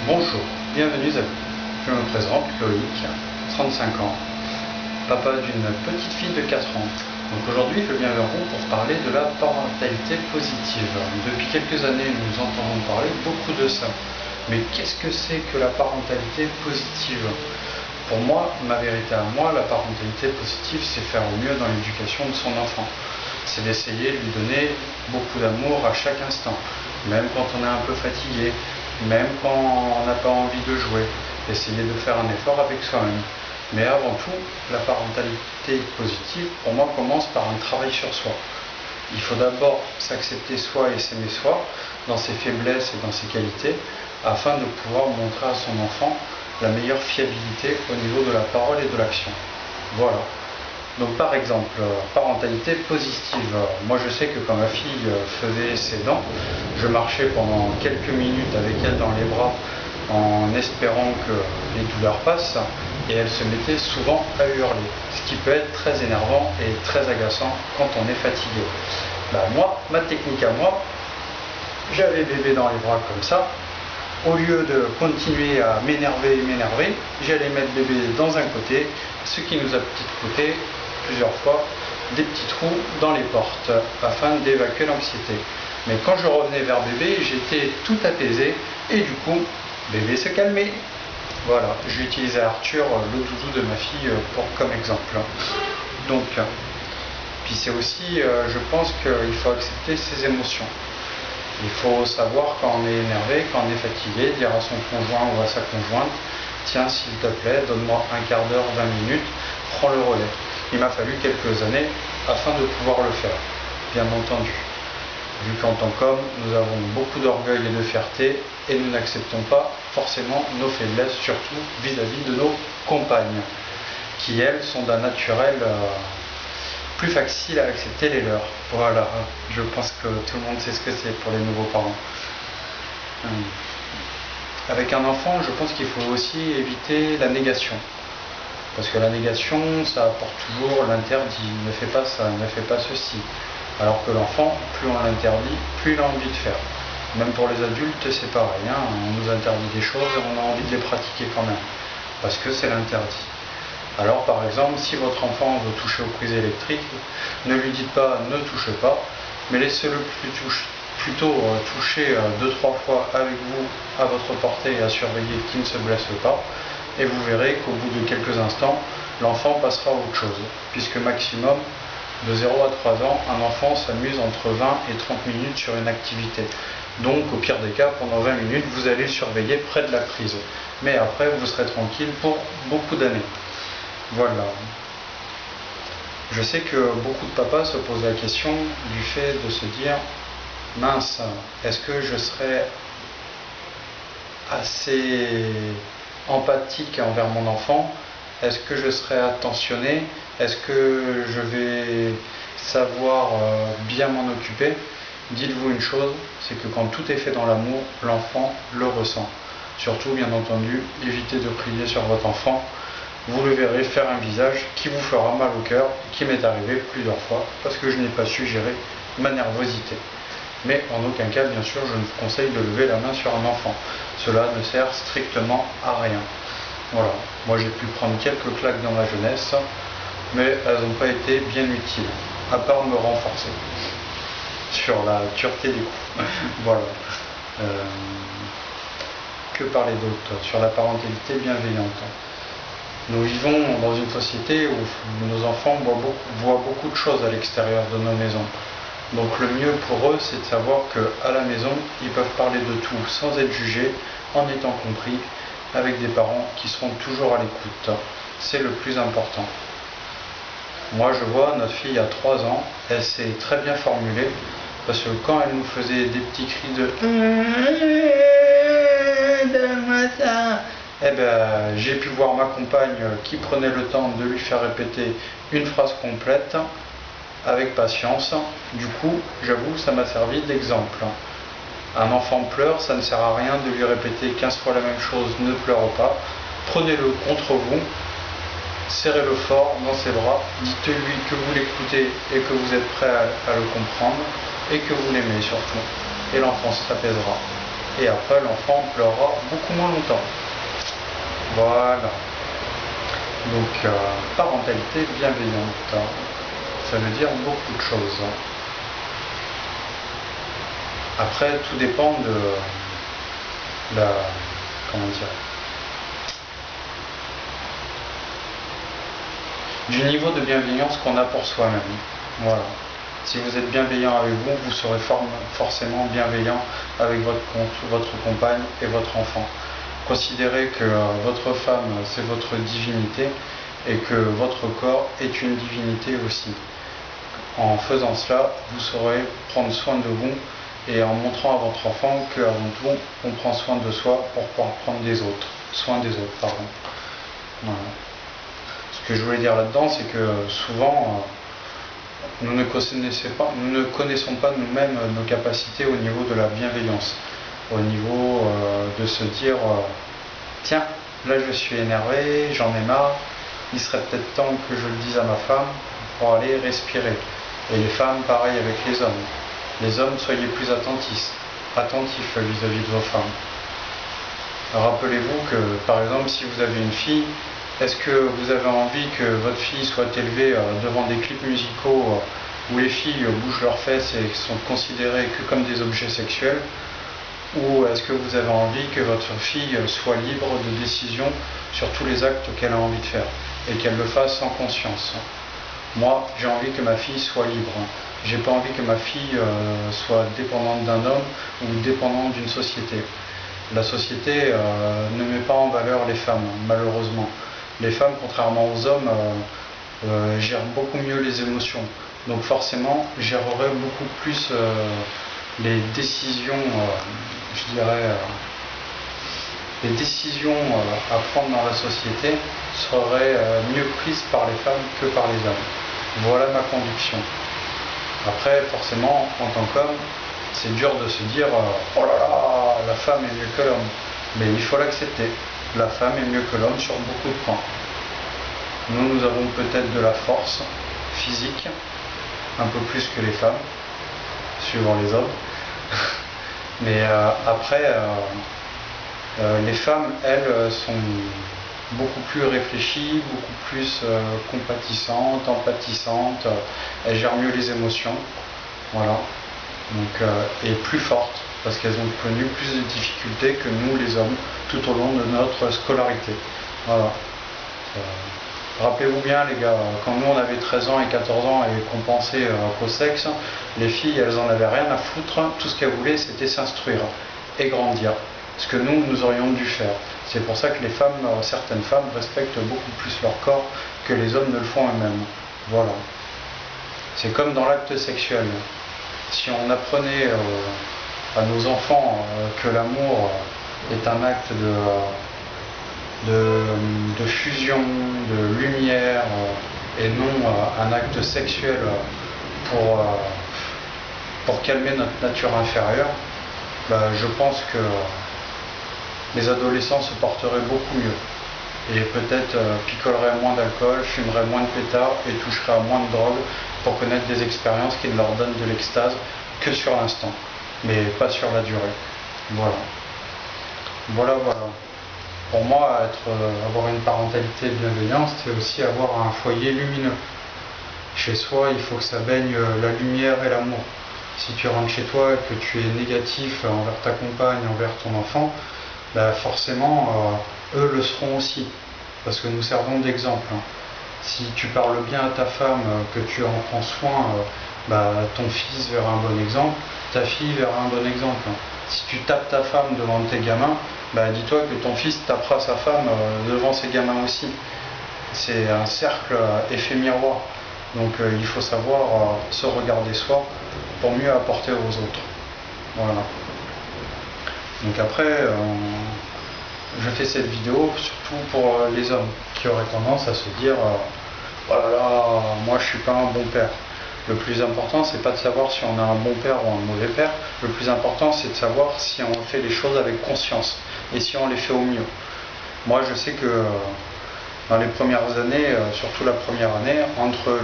Bonjour, bienvenue à vous. Je me présente, Loïc, 35 ans, papa d'une petite fille de 4 ans. Donc aujourd'hui, je viens vers vous pour parler de la parentalité positive. Depuis quelques années, nous entendons parler beaucoup de ça. Mais qu'est-ce que c'est que la parentalité positive? Pour moi, ma vérité à moi, la parentalité positive, c'est faire au mieux dans l'éducation de son enfant. C'est d'essayer de lui donner beaucoup d'amour à chaque instant, même quand on est un peu fatigué, même quand on n'a pas envie de jouer, essayer de faire un effort avec soi-même. Mais avant tout, la parentalité positive, pour moi, commence par un travail sur soi. Il faut d'abord s'accepter soi et s'aimer soi, dans ses faiblesses et dans ses qualités, afin de pouvoir montrer à son enfant la meilleure fiabilité au niveau de la parole et de l'action. Voilà. Donc par exemple, parentalité positive. Moi je sais que quand ma fille faisait ses dents, je marchais pendant quelques minutes avec elle dans les bras en espérant que les douleurs passent, et elle se mettait souvent à hurler, ce qui peut être très énervant et très agaçant quand on est fatigué. Moi, ma technique à moi, j'avais bébé dans les bras comme ça. Au lieu de continuer à m'énerver, j'allais mettre bébé dans un côté, ce qui nous a coûté plusieurs fois des petits trous dans les portes afin d'évacuer l'anxiété. Mais quand je revenais vers bébé, j'étais tout apaisé et du coup, bébé se calmait. Voilà, j'ai utilisé Arthur, le doudou de ma fille, comme exemple. Donc, puis c'est aussi, je pense qu'il faut accepter ses émotions. Il faut savoir quand on est énervé, quand on est fatigué, dire à son conjoint ou à sa conjointe, tiens, s'il te plaît, donne-moi un quart d'heure, 20 minutes, prends le relais. Il m'a fallu quelques années afin de pouvoir le faire, bien entendu. Vu qu'en tant qu'homme, nous avons beaucoup d'orgueil et de fierté et nous n'acceptons pas forcément nos faiblesses, surtout vis-à-vis de nos compagnes, qui elles sont d'un naturel plus facile à accepter les leurs. Voilà, je pense que tout le monde sait ce que c'est pour les nouveaux parents. Avec un enfant, je pense qu'il faut aussi éviter la négation. Parce que la négation, ça apporte toujours l'interdit, ne fais pas ça, ne fais pas ceci. Alors que l'enfant, plus on l'interdit, plus il a envie de faire. Même pour les adultes, c'est pareil, on nous interdit des choses et on a envie de les pratiquer quand même. Parce que c'est l'interdit. Alors par exemple, si votre enfant veut toucher aux prises électriques, ne lui dites pas ne touche pas, mais laissez-le plutôt toucher 2-3 fois avec vous à votre portée et à surveiller qu'il ne se blesse pas. Et vous verrez qu'au bout de quelques instants, l'enfant passera à autre chose. Puisque maximum, de 0 à 3 ans, un enfant s'amuse entre 20 et 30 minutes sur une activité. Donc au pire des cas, pendant 20 minutes, vous allez le surveiller près de la prise. Mais après, vous serez tranquille pour beaucoup d'années. Voilà. Je sais que beaucoup de papas se posent la question du fait de se dire « Mince, est-ce que je serai assez empathique envers mon enfant? Est-ce que je serai attentionné? Est-ce que je vais savoir bien m'en occuper ?» Dites-vous une chose, c'est que quand tout est fait dans l'amour, l'enfant le ressent. Surtout, bien entendu, évitez de prier sur votre enfant. Vous le verrez faire un visage qui vous fera mal au cœur, qui m'est arrivé plusieurs fois, parce que je n'ai pas su gérer ma nervosité. Mais en aucun cas, bien sûr, je ne vous conseille de lever la main sur un enfant. Cela ne sert strictement à rien. Voilà, moi j'ai pu prendre quelques claques dans ma jeunesse, mais elles n'ont pas été bien utiles, à part me renforcer sur la dureté des coups. Voilà. Que parler d'autre? Sur la parentalité bienveillante. Nous vivons dans une société où nos enfants voient beaucoup de choses à l'extérieur de nos maisons. Donc le mieux pour eux, c'est de savoir qu'à la maison, ils peuvent parler de tout sans être jugés, en étant compris, avec des parents qui seront toujours à l'écoute. C'est le plus important. Moi je vois notre fille à 3 ans, elle s'est très bien formulée, parce que quand elle nous faisait des petits cris de j'ai pu voir ma compagne qui prenait le temps de lui faire répéter une phrase complète avec patience. Du coup, j'avoue, ça m'a servi d'exemple. Un enfant pleure, ça ne sert à rien de lui répéter 15 fois la même chose, ne pleure pas. Prenez-le contre vous, serrez-le fort dans ses bras, dites-lui que vous l'écoutez et que vous êtes prêt à le comprendre et que vous l'aimez surtout. Et l'enfant s'apaisera. et après l'enfant pleurera beaucoup moins longtemps. Voilà. Donc parentalité bienveillante, ça veut dire beaucoup de choses. Après, tout dépend de la, comment dire, du niveau de bienveillance qu'on a pour soi-même. Voilà. Si vous êtes bienveillant avec vous, vous serez forcément bienveillant avec votre compagne et votre enfant. Considérez que votre femme, c'est votre divinité et que votre corps est une divinité aussi. En faisant cela, vous saurez prendre soin de vous et en montrant à votre enfant qu'avant tout, on prend soin de soi pour pouvoir prendre soin des autres. Pardon. Voilà. Ce que je voulais dire là-dedans, c'est que souvent, nous ne connaissons pas nous-mêmes nos capacités au niveau de la bienveillance, au niveau de se dire tiens, là je suis énervé, j'en ai marre, il serait peut-être temps que je le dise à ma femme pour aller respirer. Et les femmes, pareil avec les hommes. Les hommes, soyez plus attentifs vis-à-vis de vos femmes. Rappelez-vous que, par exemple, si vous avez une fille, est-ce que vous avez envie que votre fille soit élevée devant des clips musicaux où les filles bougent leurs fesses et sont considérées que comme des objets sexuels? Ou est-ce que vous avez envie que votre fille soit libre de décision sur tous les actes qu'elle a envie de faire et qu'elle le fasse en conscience? Moi, j'ai envie que ma fille soit libre. J'ai pas envie que ma fille soit dépendante d'un homme ou dépendante d'une société. La société ne met pas en valeur les femmes, malheureusement. Les femmes, contrairement aux hommes, gèrent beaucoup mieux les émotions. Donc forcément, gérerait beaucoup plus les décisions, je dirais, les décisions à prendre dans la société seraient mieux prises par les femmes que par les hommes. Voilà ma conviction. Après, forcément, en tant qu'homme, c'est dur de se dire oh là là, la femme est mieux que l'homme. Mais il faut l'accepter. La femme est mieux que l'homme sur beaucoup de points. Nous avons peut-être de la force physique, un peu plus que les femmes, suivant les hommes. Mais après, les femmes, elles, sont beaucoup plus réfléchies, beaucoup plus compatissantes, empathissantes, elles gèrent mieux les émotions, voilà. Donc, et plus fortes, parce qu'elles ont connu plus de difficultés que nous les hommes, tout au long de notre scolarité. Voilà. Rappelez-vous bien les gars, quand nous on avait 13 ans et 14 ans et qu'on pensait qu'au sexe, les filles elles en avaient rien à foutre, tout ce qu'elles voulaient c'était s'instruire et grandir. Ce que nous aurions dû faire. C'est pour ça que les femmes, certaines femmes respectent beaucoup plus leur corps que les hommes ne le font eux-mêmes. Voilà. C'est comme dans l'acte sexuel. Si on apprenait à nos enfants que l'amour est un acte de fusion, de lumière, et non un acte sexuel pour calmer notre nature inférieure, je pense que les adolescents se porteraient beaucoup mieux et peut-être picoleraient moins d'alcool, fumeraient moins de pétards et toucheraient à moins de drogue pour connaître des expériences qui ne leur donnent de l'extase que sur l'instant, mais pas sur la durée. Voilà. Voilà. Pour moi, avoir une parentalité bienveillante, c'est aussi avoir un foyer lumineux. Chez soi, il faut que ça baigne la lumière et l'amour. Si tu rentres chez toi et que tu es négatif envers ta compagne, envers ton enfant, forcément, eux le seront aussi, parce que nous servons d'exemple. Si tu parles bien à ta femme, que tu en prends soin, ton fils verra un bon exemple, ta fille verra un bon exemple. Si tu tapes ta femme devant tes gamins, dis-toi que ton fils tapera sa femme devant ses gamins aussi. C'est un cercle effet miroir. Donc il faut savoir se regarder soi pour mieux apporter aux autres. Voilà. Donc après, je fais cette vidéo surtout pour les hommes qui auraient tendance à se dire oh là là, moi je suis pas un bon père. Le plus important, c'est pas de savoir si on a un bon père ou un mauvais père. Le plus important, c'est de savoir si on fait les choses avec conscience et si on les fait au mieux. Moi, je sais que dans les premières années, surtout la première année, entre